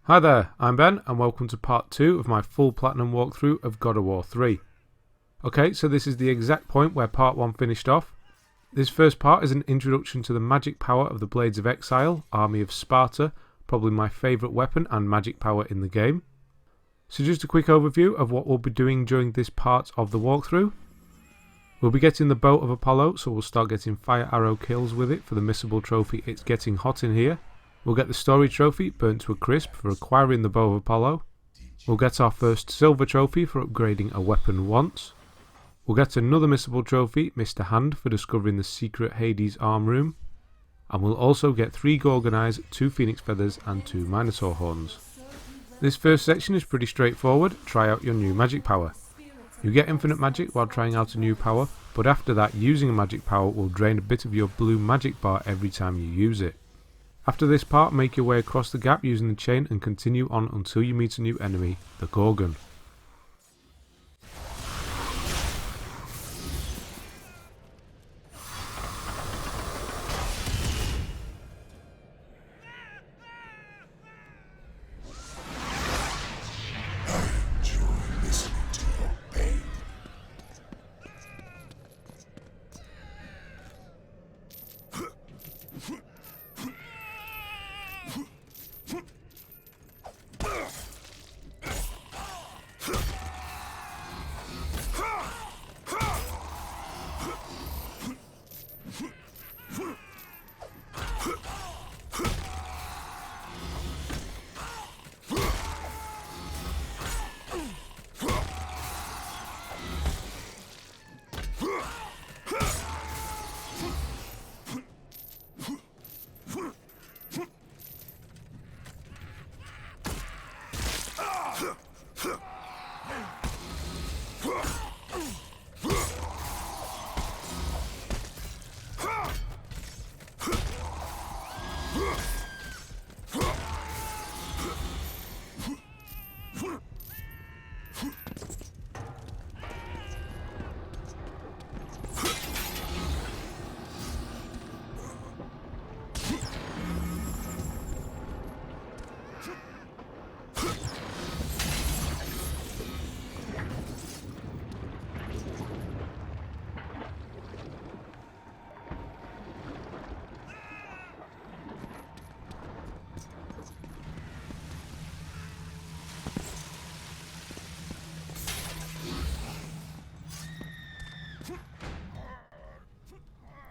Hi there, I'm Ben and welcome to part 2 of my full platinum walkthrough of God of War 3. Okay, so this is the exact point where part 1 finished off. This first part is an introduction to the magic power of the Blades of Exile, Army of Sparta, probably my favourite weapon and magic power in the game. So just a quick overview of what we'll be doing during this part of the walkthrough. We'll be getting the Bow of Apollo, so we'll start getting fire arrow kills with it for the Missable Trophy It's Getting Hot in Here. We'll get the Story Trophy, Burnt to a Crisp, for acquiring the Bow of Apollo. We'll get our first Silver Trophy for upgrading a weapon once. We'll get another Missable Trophy, Mr. Hand, for discovering the secret Hades arm room. And we'll also get 3 Gorgon Eyes, 2 Phoenix Feathers and 2 Minotaur Horns. This first section is pretty straightforward. Try out your new magic power. You get infinite magic while trying out a new power, but after that using a magic power will drain a bit of your blue magic bar every time you use it. After this part, make your way across the gap using the chain and continue on until you meet a new enemy, the Gorgon.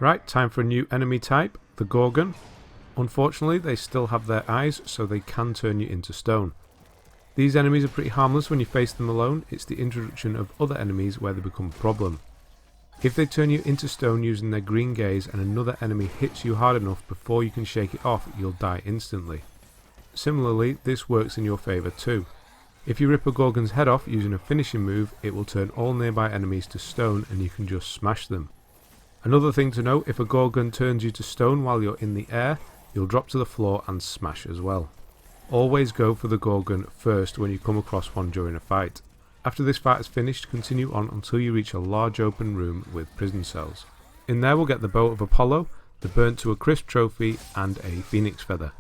Right, time for a new enemy type, the Gorgon. Unfortunately, they still have their eyes, so they can turn you into stone. These enemies are pretty harmless when you face them alone. It's the introduction of other enemies where they become a problem. If they turn you into stone using their green gaze and another enemy hits you hard enough before you can shake it off, you'll die instantly. Similarly, this works in your favour too. If you rip a Gorgon's head off using a finishing move, it will turn all nearby enemies to stone and you can just smash them. Another thing to note, if a Gorgon turns you to stone while you're in the air, you'll drop to the floor and smash as well. Always go for the Gorgon first when you come across one during a fight. After this fight is finished, continue on until you reach a large open room with prison cells. In there we'll get the Bow of Apollo, the Burnt to a Crisp trophy and a Phoenix Feather.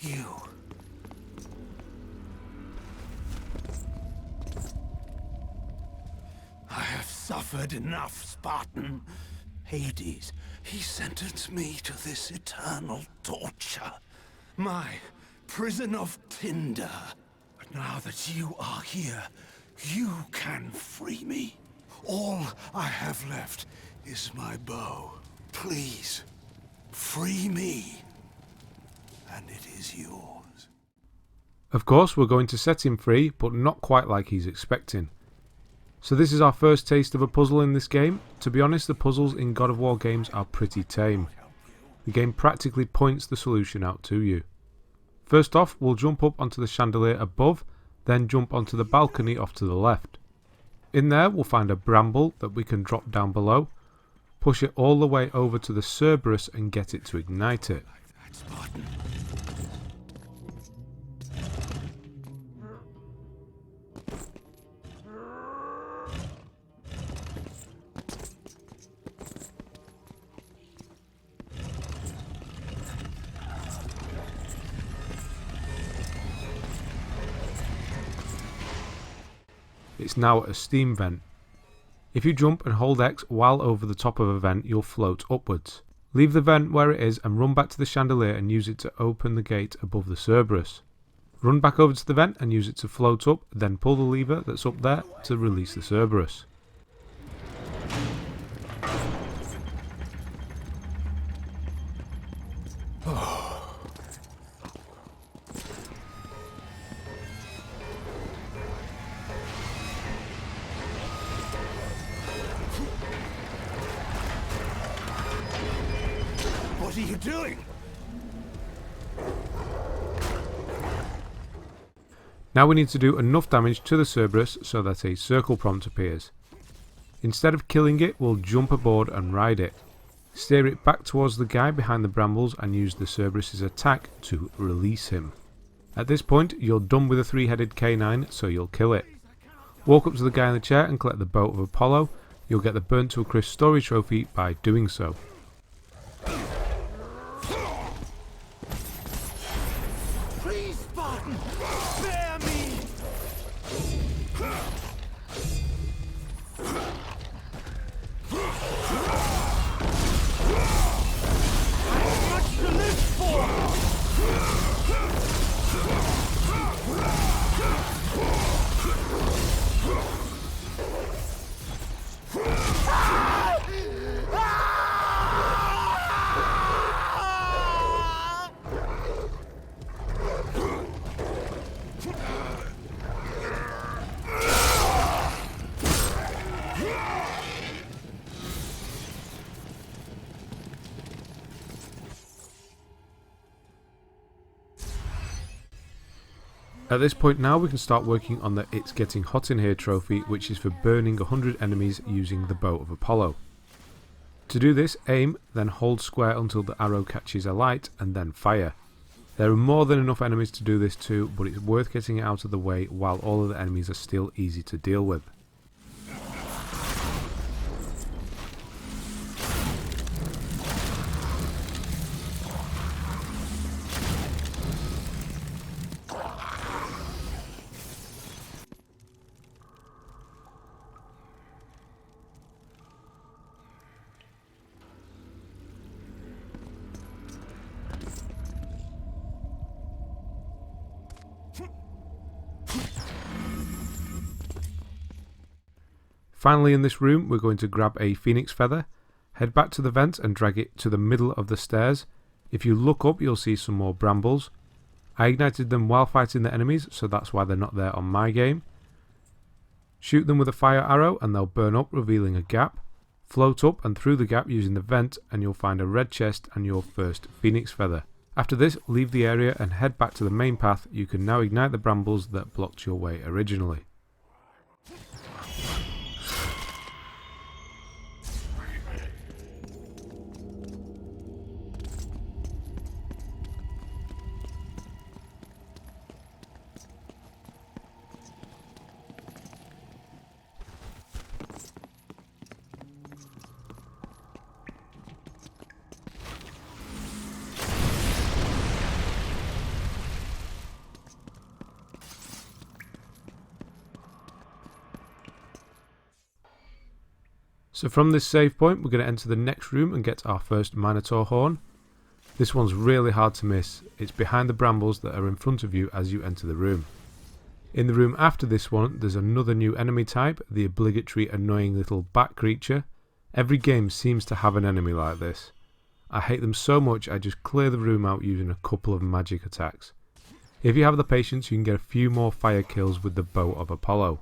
You. I have suffered enough, Spartan. Hades, he sentenced me to this eternal torture. My prison of tinder. But now that you are here, you can free me. All I have left is my bow. Please, free me, and it is yours. Of course, we're going to set him free, but not quite like he's expecting. So this is our first taste of a puzzle in this game. To be honest, the puzzles in God of War games are pretty tame. The game practically points the solution out to you. First off, we'll jump up onto the chandelier above, then jump onto the balcony off to the left. In there, we'll find a bramble that we can drop down below, push it all the way over to the Cerberus and get it to ignite it. It's now a steam vent. If you jump and hold X while over the top of a vent, you'll float upwards. Leave the vent where it is and run back to the chandelier and use it to open the gate above the Cerberus. Run back over to the vent and use it to float up, then pull the lever that's up there to release the Cerberus. What are you doing? Now we need to do enough damage to the Cerberus so that a circle prompt appears. Instead of killing it, we'll jump aboard and ride it. Steer it back towards the guy behind the brambles and use the Cerberus's attack to release him. At this point, you're done with a three-headed canine, so you'll kill it. Walk up to the guy in the chair and collect the boat of Apollo. You'll get the burnt to a crisp story trophy by doing so. Please, Spartan, spare me! I have much to live for! At this point now we can start working on the It's Getting Hot in Here trophy, which is for burning 100 enemies using the bow of Apollo. To do this, aim, then hold square until the arrow catches a light, and then fire. There are more than enough enemies to do this too, but it's worth getting it out of the way while all of the enemies are still easy to deal with. Finally, in this room, we're going to grab a phoenix feather, head back to the vent and drag it to the middle of the stairs. If you look up, you'll see some more brambles. I ignited them while fighting the enemies, so that's why they're not there on my game. Shoot them with a fire arrow and they'll burn up, revealing a gap. Float up and through the gap using the vent and you'll find a red chest and your first phoenix feather. After this, leave the area and head back to the main path. You can now ignite the brambles that blocked your way originally. So from this save point we're going to enter the next room and get our first Minotaur horn. This one's really hard to miss. It's behind the brambles that are in front of you as you enter the room. In the room after this one there's another new enemy type, the obligatory annoying little bat creature. Every game seems to have an enemy like this. I hate them so much I just clear the room out using a couple of magic attacks. If you have the patience you can get a few more fire kills with the Bow of Apollo.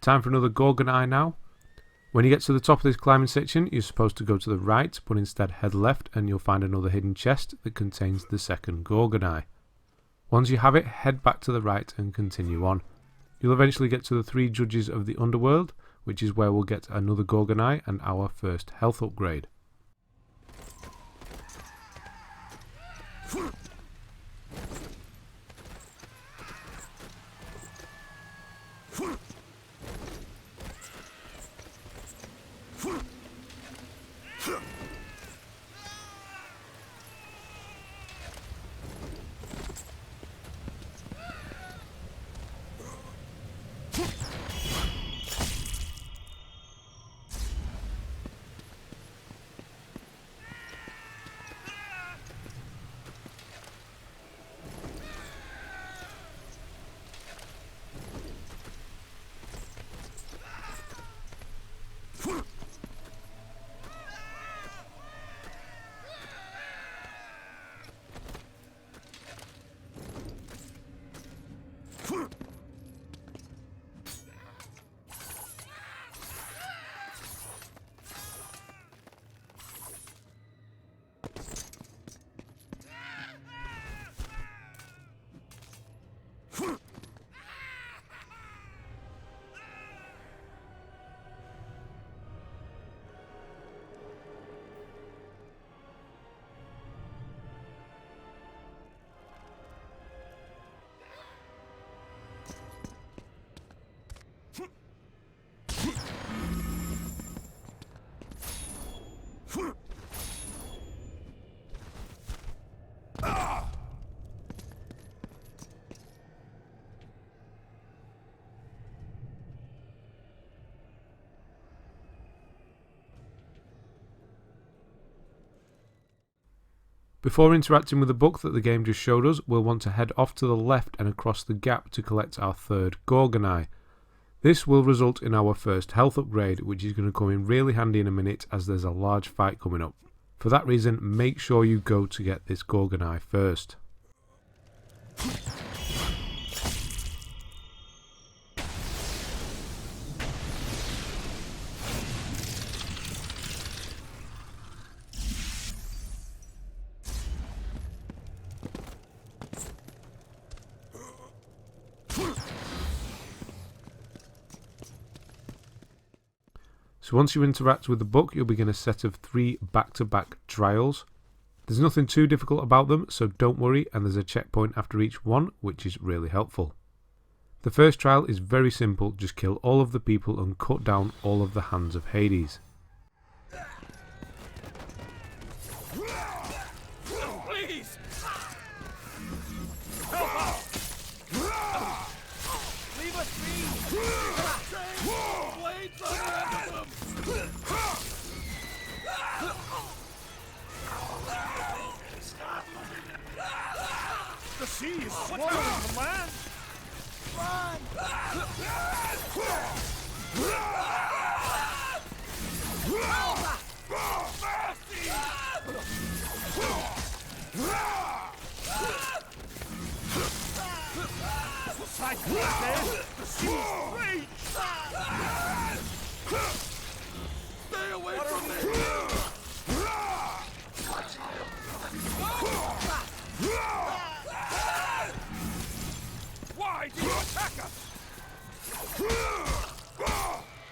Time for another Gorgon Eye now. When you get to the top of this climbing section you're supposed to go to the right, but instead head left and you'll find another hidden chest that contains the second Gorgon Eye. Once you have it, head back to the right and continue on. You'll eventually get to the 3 judges of the underworld, which is where we'll get another Gorgon Eye and our first health upgrade. Before interacting with the book that the game just showed us, we'll want to head off to the left and across the gap to collect our third Gorgon Eye. This will result in our first health upgrade, which is going to come in really handy in a minute as there's a large fight coming up. For that reason, make sure you go to get this Gorgon Eye first. So once you interact with the book, you'll begin a set of 3 back-to-back trials. There's nothing too difficult about them, so don't worry, and there's a checkpoint after each one, which is really helpful. The first trial is very simple, just kill all of the people and cut down all of the Hands of Hades. Please! The sea is swallowing the land! Run! The sea's rage! Stay away from me! Why do you attack us?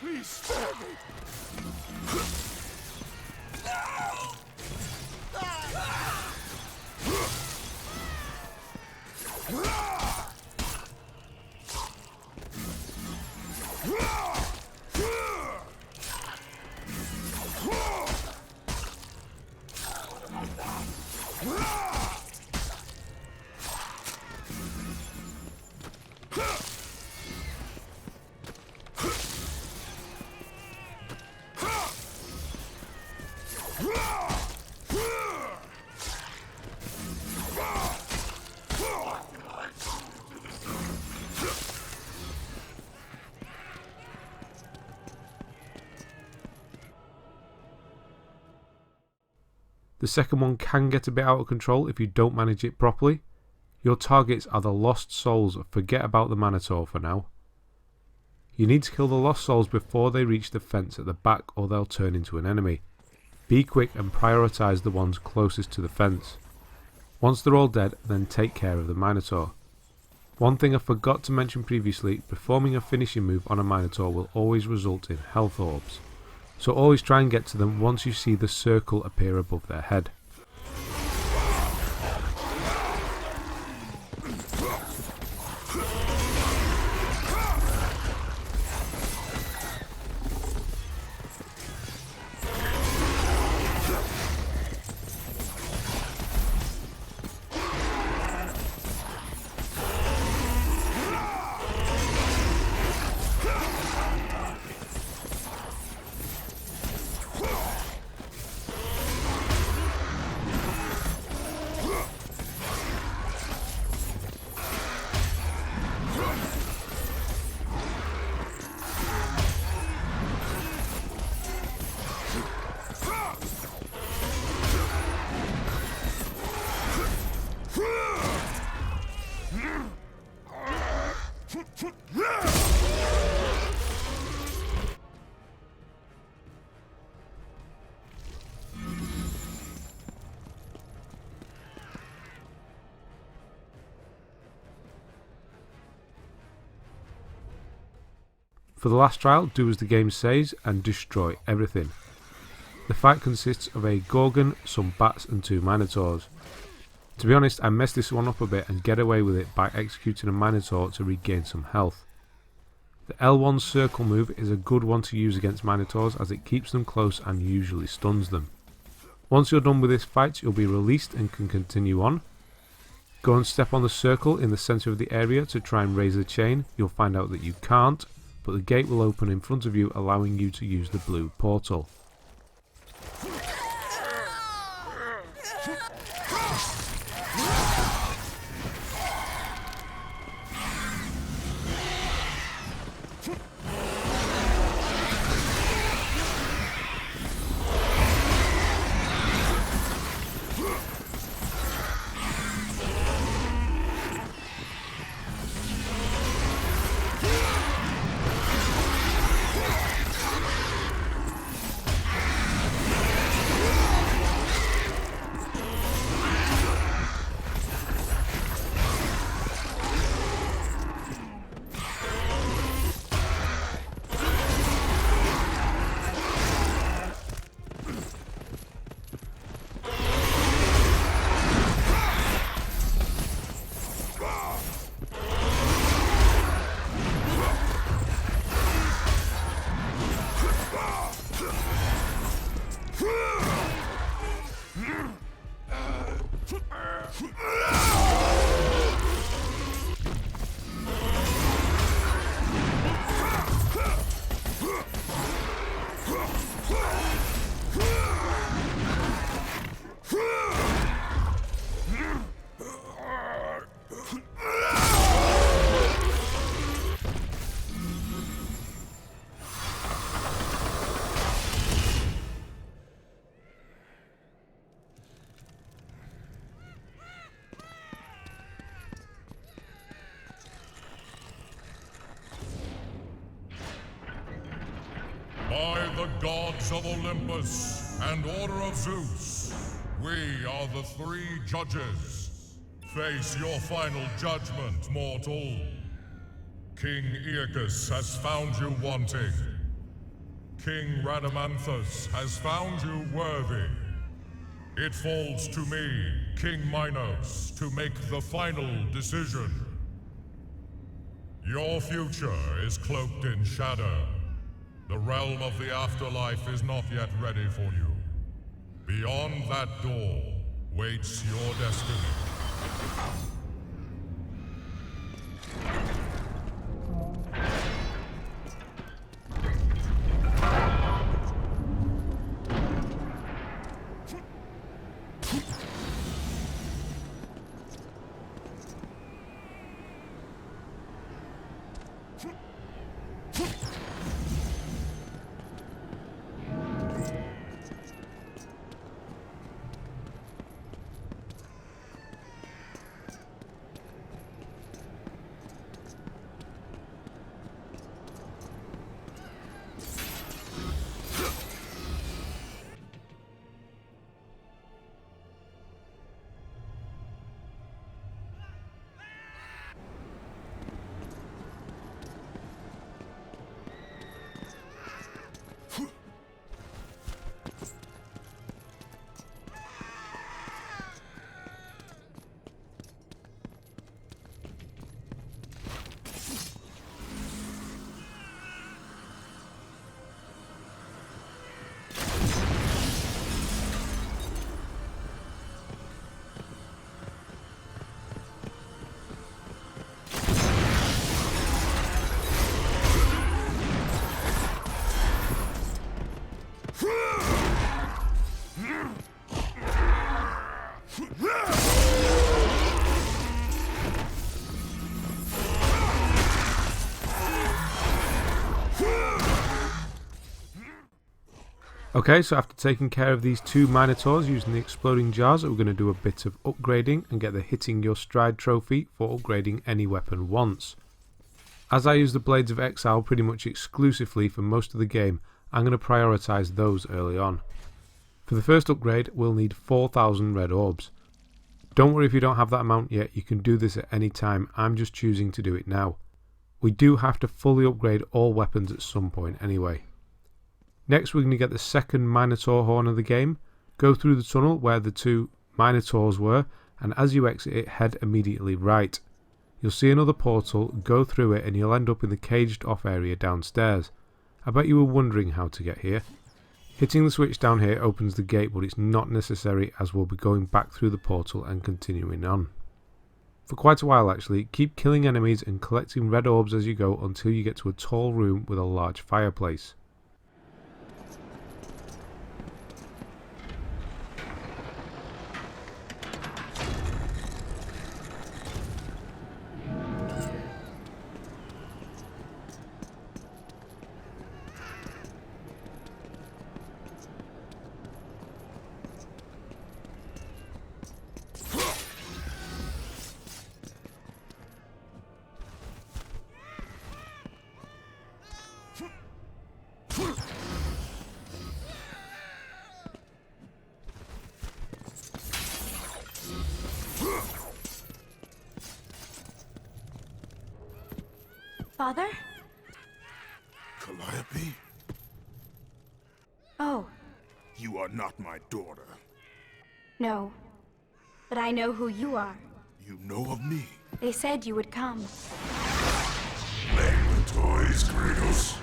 Please spare me! The second one can get a bit out of control if you don't manage it properly. Your targets are the lost souls, forget about the Minotaur for now. You need to kill the lost souls before they reach the fence at the back or they'll turn into an enemy. Be quick and prioritise the ones closest to the fence. Once they're all dead, then take care of the Minotaur. One thing I forgot to mention previously, performing a finishing move on a Minotaur will always result in health orbs. So always try and get to them once you see the circle appear above their head. For the last trial, do as the game says and destroy everything. The fight consists of a Gorgon, some bats and 2 Minotaurs. To be honest, I messed this one up a bit and get away with it by executing a Minotaur to regain some health. The L1 circle move is a good one to use against Minotaurs as it keeps them close and usually stuns them. Once you're done with this fight, you'll be released and can continue on. Go and step on the circle in the centre of the area to try and raise the chain. You'll find out that you can't, but the gate will open in front of you, allowing you to use the blue portal. gods of Olympus and Order of Zeus, we are the three judges. Face your final judgment, mortal. King Aeacus has found you wanting. King Rhadamanthus has found you worthy. It falls to me, King Minos, to make the final decision. Your future is cloaked in shadow. The realm of the afterlife is not yet ready for you. Beyond that door waits your destiny. Okay, so after taking care of these two Minotaurs using the exploding jars, we're going to do a bit of upgrading and get the Hitting Your Stride trophy for upgrading any weapon once. As I use the Blades of Exile pretty much exclusively for most of the game, I'm going to prioritise those early on. For the first upgrade, we'll need 4,000 red orbs. Don't worry if you don't have that amount yet, you can do this at any time, I'm just choosing to do it now. We do have to fully upgrade all weapons at some point anyway. Next we're going to get the second Minotaur horn of the game, go through the tunnel where the two Minotaurs were, and as you exit it, head immediately right. You'll see another portal, go through it and you'll end up in the caged off area downstairs. I bet you were wondering how to get here. Hitting the switch down here opens the gate, but it's not necessary as we'll be going back through the portal and continuing on. For quite a while actually, keep killing enemies and collecting red orbs as you go until you get to a tall room with a large fireplace. Father? Calliope, Oh, you are not my daughter. no. But I know who you are. You know of me. They said you would come. Playing with toys, Kratos.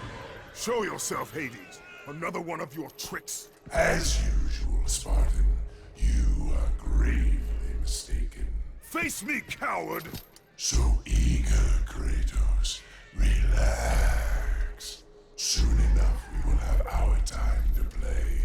Show yourself, Hades. Another one of your tricks. As usual, Spartan, you are gravely mistaken. Face me, coward! So eager, Kratos. Relax. Soon enough, we will have our time to play.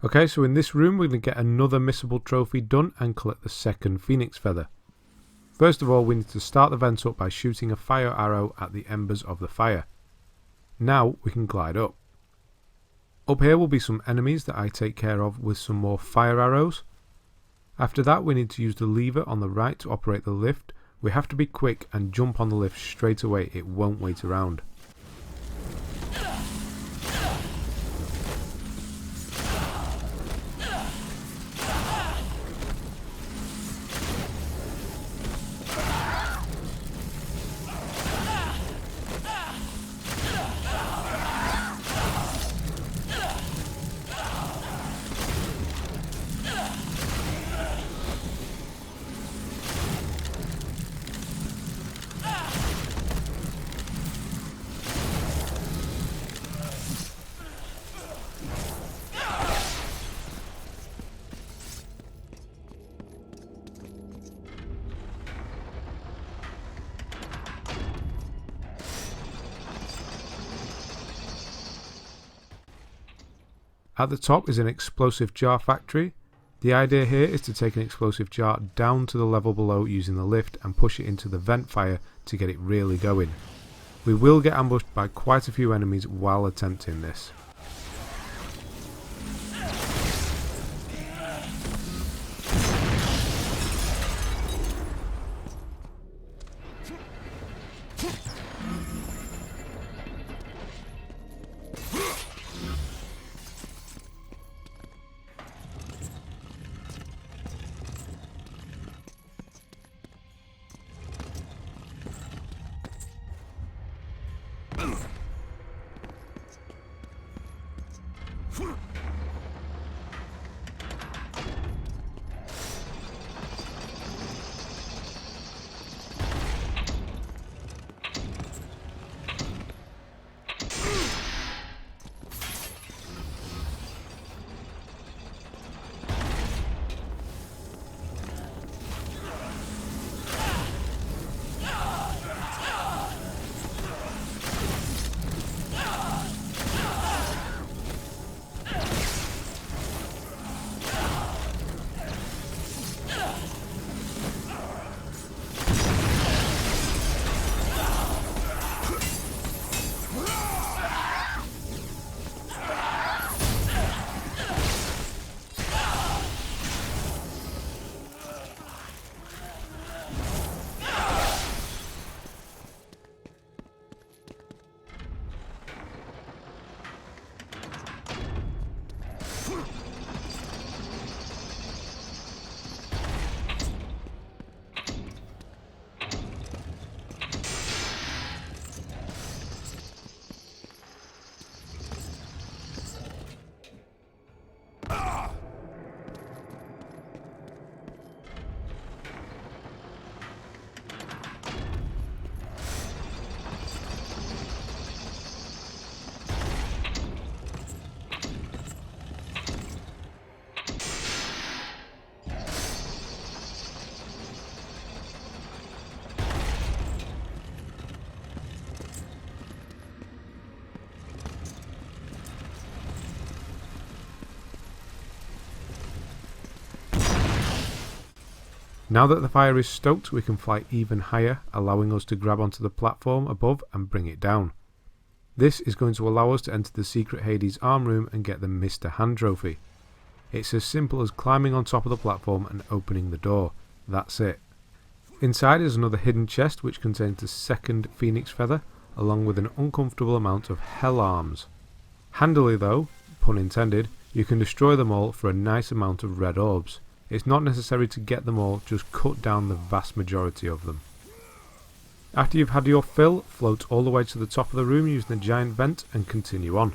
Okay, so in this room we're going to get another Missable Trophy done and collect the second Phoenix Feather. First of all, we need to start the vent up by shooting a fire arrow at the embers of the fire. Now we can glide up. Up here will be some enemies that I take care of with some more fire arrows. After that we need to use the lever on the right to operate the lift. We have to be quick and jump on the lift straight away, it won't wait around. At the top is an explosive jar factory. The idea here is to take an explosive jar down to the level below using the lift and push it into the vent fire to get it really going. We will get ambushed by quite a few enemies while attempting this. Now that the fire is stoked, we can fly even higher, allowing us to grab onto the platform above and bring it down. This is going to allow us to enter the secret Hades arm room and get the Mr. Hand trophy. It's as simple as climbing on top of the platform and opening the door. That's it. Inside is another hidden chest which contains the second phoenix feather, along with an uncomfortable amount of hell arms. Handily though, pun intended, you can destroy them all for a nice amount of red orbs. It's not necessary to get them all, just cut down the vast majority of them. After you've had your fill, float all the way to the top of the room using the giant vent and continue on.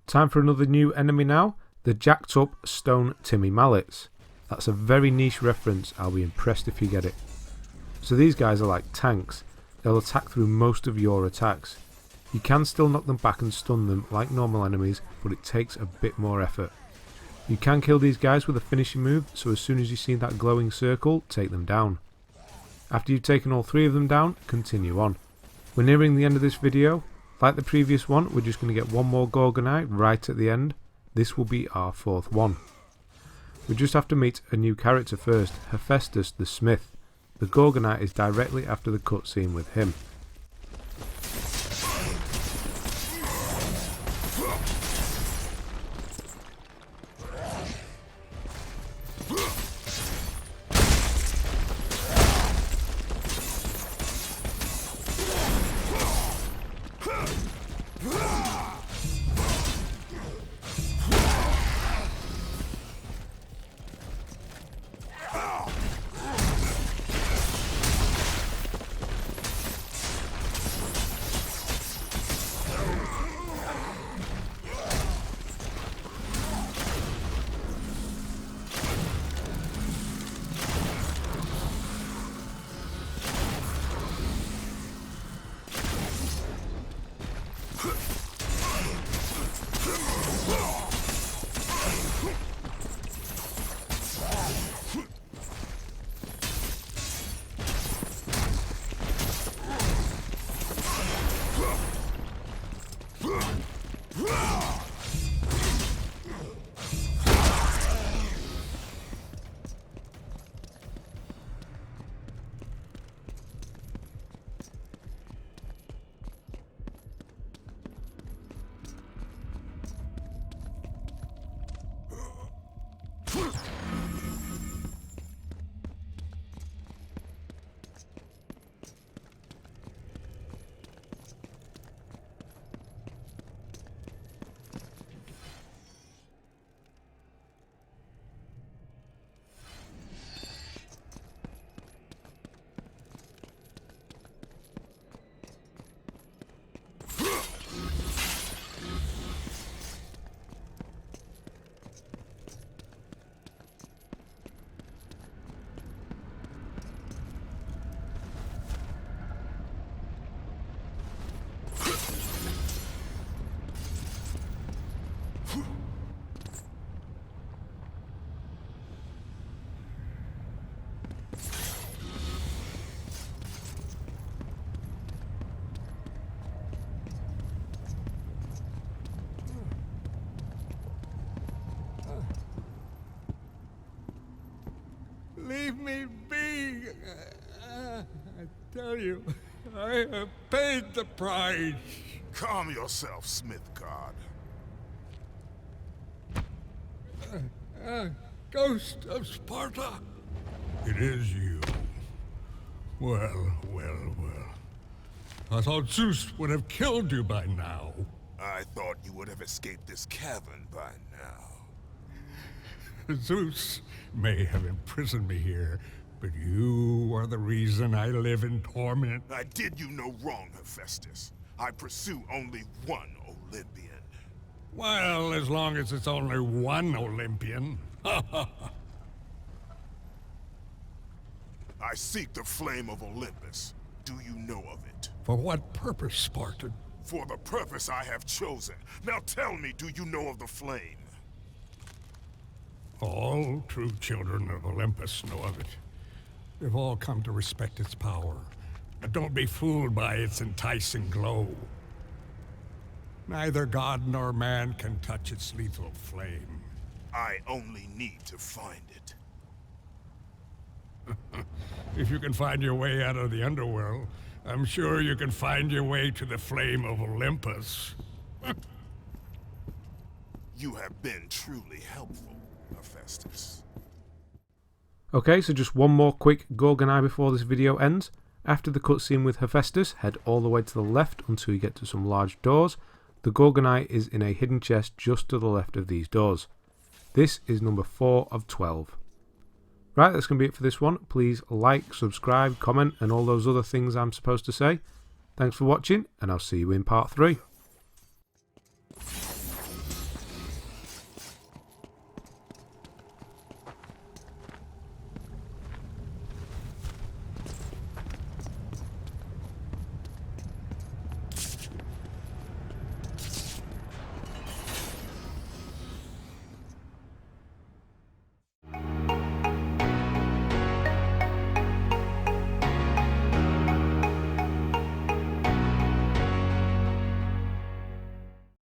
Time for another new enemy now, the jacked up stone Timmy mallets. That's a very niche reference, I'll be impressed if you get it. So these guys are like tanks, they'll attack through most of your attacks. You can still knock them back and stun them like normal enemies, but it takes a bit more effort. You can kill these guys with a finishing move, so as soon as you see that glowing circle, take them down. After you've taken all 3 of them down, continue on. We're nearing the end of this video. Like the previous one, we're just going to get one more Gorgon Eye right at the end. This will be our 4th one. We just have to meet a new character first, Hephaestus the Smith. The Gorgon Eye is directly after the cutscene with him. Leave me be. I tell you, I have paid the price. Calm yourself, Smith God. Ghost of Sparta. It is you. Well. I thought Zeus would have killed you by now. I thought you would have escaped this cavern by now. Zeus may have imprisoned me here, but you are the reason I live in torment. I did you no wrong, Hephaestus. I pursue only one Olympian. Well, as long as it's only one Olympian. I seek the flame of Olympus. Do you know of it? For what purpose, Spartan? For the purpose I have chosen. Now tell me, do you know of the flame? All true children of Olympus know of it. They've all come to respect its power. But don't be fooled by its enticing glow. Neither god nor man can touch its lethal flame. I only need to find it. If you can find your way out of the underworld, I'm sure you can find your way to the flame of Olympus. You have been truly helpful, Hephaestus. Okay, so just one more quick Gorgon Eye before this video ends. After the cutscene with Hephaestus, head all the way to the left until you get to some large doors. The Gorgon Eye is in a hidden chest just to the left of these doors. This is number 4 of 12. Right, that's going to be it for this one. Please like, subscribe, comment and all those other things I'm supposed to say. Thanks for watching and I'll see you in part 3.